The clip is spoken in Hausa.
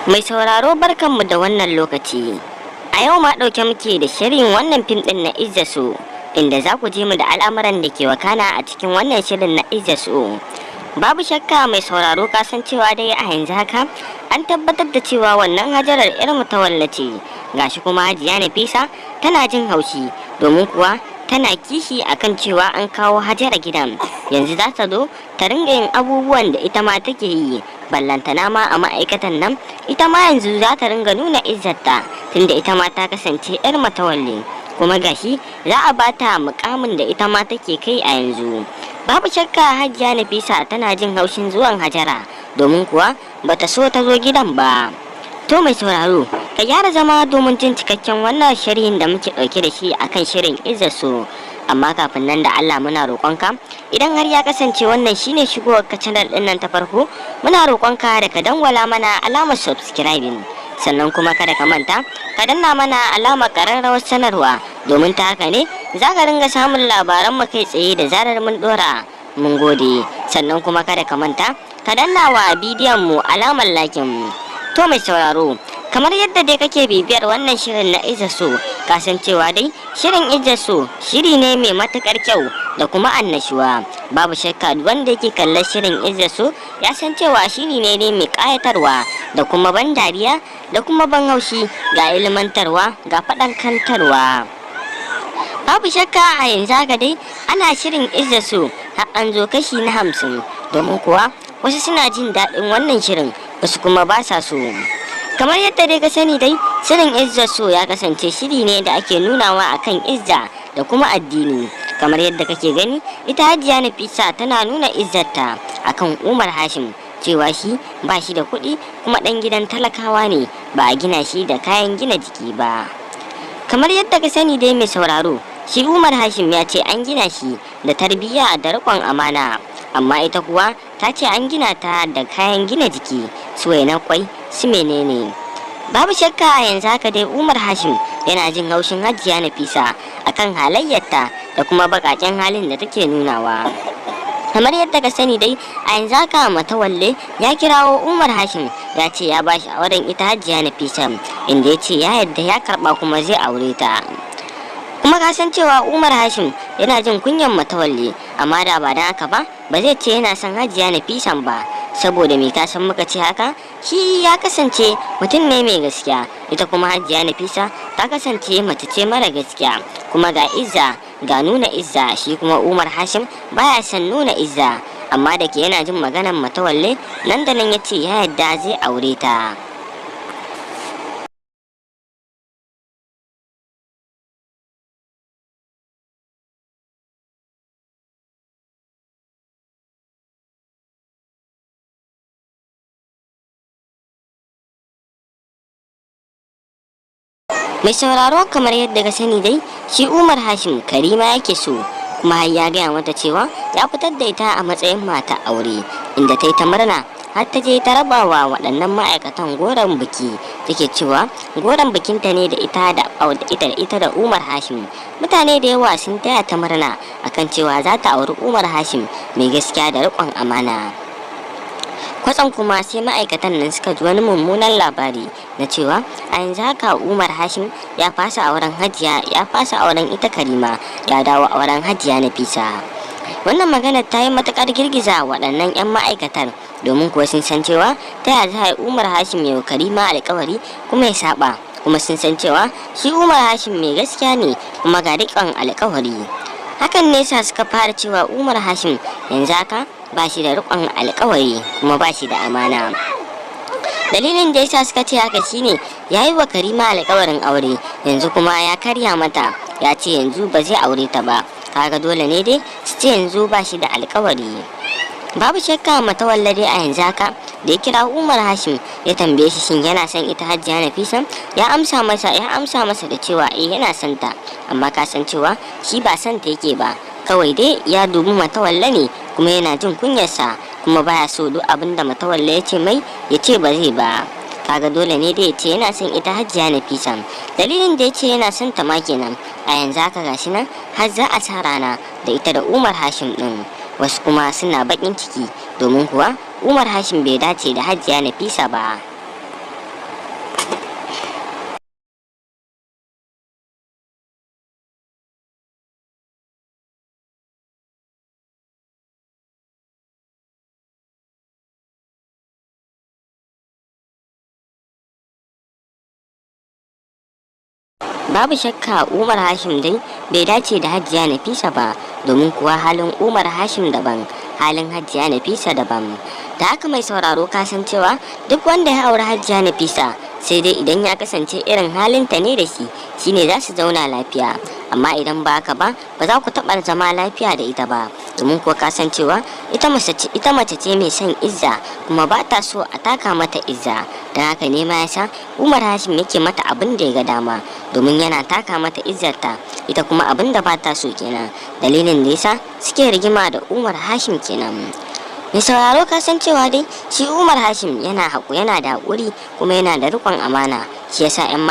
Mai sauraro barkanmu da wannan lokaci. A yau ma ɗauke muke da shirin wannan fim ɗin na Izzasu, inda za ku je mu da al'amuran da ke wakana a cikin wannan shirin na Izzasu. Babu shakka mai sauraro kasancewa dai a yanzu haka an tabbatar da cewa wannan Hajarar 'yar Mutawalla ce. Gashi kuma Hajiya Nafisa tana jin haushi domin kuwa tana kishi akan cewa an kawo Hajara gidan. Yanzu za ta zo ta ringa yin abubuwan da ita ma take yi. Ballantana ma a ma'aikatan nan ita ma yanzu za ta ringa nuna izzarta tunda ita ma ta kasance 'yar Matawalle, kuma gashi za a bata mukamin da ita ma take kai a yanzu. Babu shakka Hajiya Nafisa tana jin haushin zuwan Hajara domin kuwa bata so ta zo gidan ba. To mai sauraro, ka gyara zama domin jin cikakken wannan sharhin da muke ɗauke da shi akan shirin Izzasu. Amma kafin nan da Allah muna roƙonka, idan har ya kasance wannan shine shigowar ka channel ɗin nan ta farko, muna roƙonka da ka dangwala mana alamar subscribing. Sannan kuma kada ka manta, ka danna mana alamar ƙararrawar sanarwa domin ta haka ne za ka ringa samun labaran mu kai tsaye da zarar mun ɗora. Mun gode. Sannan kuma kada ka manta, ka danna wa bidiyon mu alamar lakin. To mai sauraro, kamar yadda dai kake bibiyar wannan shirin na Izzasu, kasancewa dai shirin Izzasu shiri ne mai matukar kyau da kuma annashuwa. Babu shakka wanda yake kallon shirin Izzasu ya san cewa shiri ne dai mai kayatarwa da kuma ban dariya da kuma ban haushi, ga ilmantarwa ga faɗakantarwa. Babu shakka a yanzu haka dai ana shirin Izzasu har an zo kashi na 50, domin kuwa wasu suna jin daɗin wannan shirin, wasu kuma ba sa so. Kamar yadda dai ka sani dai, shirin Izzasu ya kasance shiri ne da ake nunawa akan izza da kuma addini. Kamar yadda kake gani, ita Hajiya Nafisa tana nuna izzarta akan Umar Hashim, cewa shi ba shi da kuɗi kuma ɗan gidan talakawa ne, ba a gina shi da kayan gina jiki ba. Kamar yadda ka sani dai mai sauraro, shi Umar Hashim ya ce an gina shi da tarbiyya da riƙon amana, amma ita kuwa ta ce an gina ta da kayan gina jiki, su wainar kwai, su menene. Babu shakka a yanzu haka dai Umar Hashim yana jin haushin Hajiya Nafisa akan halayyarta da kuma bakaken halin da take nunawa. Kamar yadda ka sani dai a yanzu haka Matawalle ya kirawo Umar Hashim ya ce ya bashi auren ita Hajiya Nafisa, inda ya ce ya yadda ya karba kuma zai aure ta. Kuma ka san cewa Umar Hashim yana jin kunyan Matawalle, amma da ba dan haka ba zai ce yana son Hajiya Nafisa ba. Saboda me ka san muka ce haka? Shi ya kasance mutum ne mai gaskiya, ita kuma Hajiya Nafisa ta kasance mace ce mara gaskiya, kuma ga izza ga nuna izza. Shi kuma Umar Hashim baya son nuna izza, amma da ke yana jin maganar Matawalle nan da nan ya ce ya yadda zai aure ta. Mai sauraro, kamar yadda ka sani dai shi Umar Hashim Karima yake so, kuma har ya gaya mata cewa ya fitar da ita a matsayin mata aure, inda ta yi ta murna har ta je ta raba wa waɗannan ma'aikatan goron biki. Take cewa goron bikinta ne da ita da Umar Hashim. Mutane da yawa sun taya ta murna akan cewa za ta auri Umar Hashim mai gaskiya da riƙon amana. Kwatsam kuma sai ma'aikatan nan suka ji wani mummunan labari na cewa a yanzu haka Umar Hashim ya fasa auren ita Karima, ya dawo auren Hajiya Nafisa. Wannan magana ta yi matukar girgiza waɗannan 'yan ma'aikatar, domin kuwa sun san cewa ta yaya za a yi Umar Hashim ya Karima alƙawari kuma ya saba, kuma sun san cewa shi Umar Hashim mai gaskiya ne kuma ga riƙon alƙawari. Hakan ne sa suka fara cewa Umar Hashim yanzu haka ba shi da riƙon alƙawari kuma ba shi da amana. Dalilin da yasa suka ce haka shine ya yi wa Karima alƙawarin aure, yanzu kuma ya karya mata, ya ce yanzu ba zai aure ta ba. Kaga dole ne dai su ce yanzu ba shi da alƙawari. Babu shakka Matawalle dai a yanzu haka da ya kira Umar Hashim ya tambaye shi shin yana son ita Hajiya Nafisa, ya amsa masa da cewa yana son ta, amma ka san cewa shi ba son ta yake ba, kawai dai ya dubi Matawalle ne kuma yana jin kunyarsa, kuma baya so duk abin da Matawalle ya ce mai ya ce ba zai ba. Kaga dole ne dai ya ce yana son ita Hajiya Nafisa. Dalilin da ya ce yana son ta ma kenan. A yanzu haka gashi nan har za a sa rana da ita da Umar Hashim din. Wasu kuma suna bakin ciki domin kuwa Umar Hashim bai dace da Hajiya Nafisa ba. Babu shakka Umar Hashim dai bai dace da Hajiya Nafisa ba, domin kuwa halin Umar Hashim daban, halin Hajiya Nafisa daban. Da haka mai sauraro kasancewa duk wanda ya auri Hajiya Nafisa sai dai idan ya kasance irin halinta ne da shi, shine za su zauna lafiya, amma idan ba haka ba za ku taɓa zama lafiya da ita ba, domin kuwa kasancewa ita mace ce mai son izza, kuma ba ta so a taka mata izza. Don haka ne ma yasa Umar Hashim yake mata abin da ya ga dama, domin yana taka mata izzarta, ita kuma abin da ba ta so kenan, dalilin da yasa suke rigima da Umar Hashim kenan. Mai sauraro kasancewa dai shi Umar Hashim yana da haƙuri kuma yana da riƙon amana, shi yasa 'yan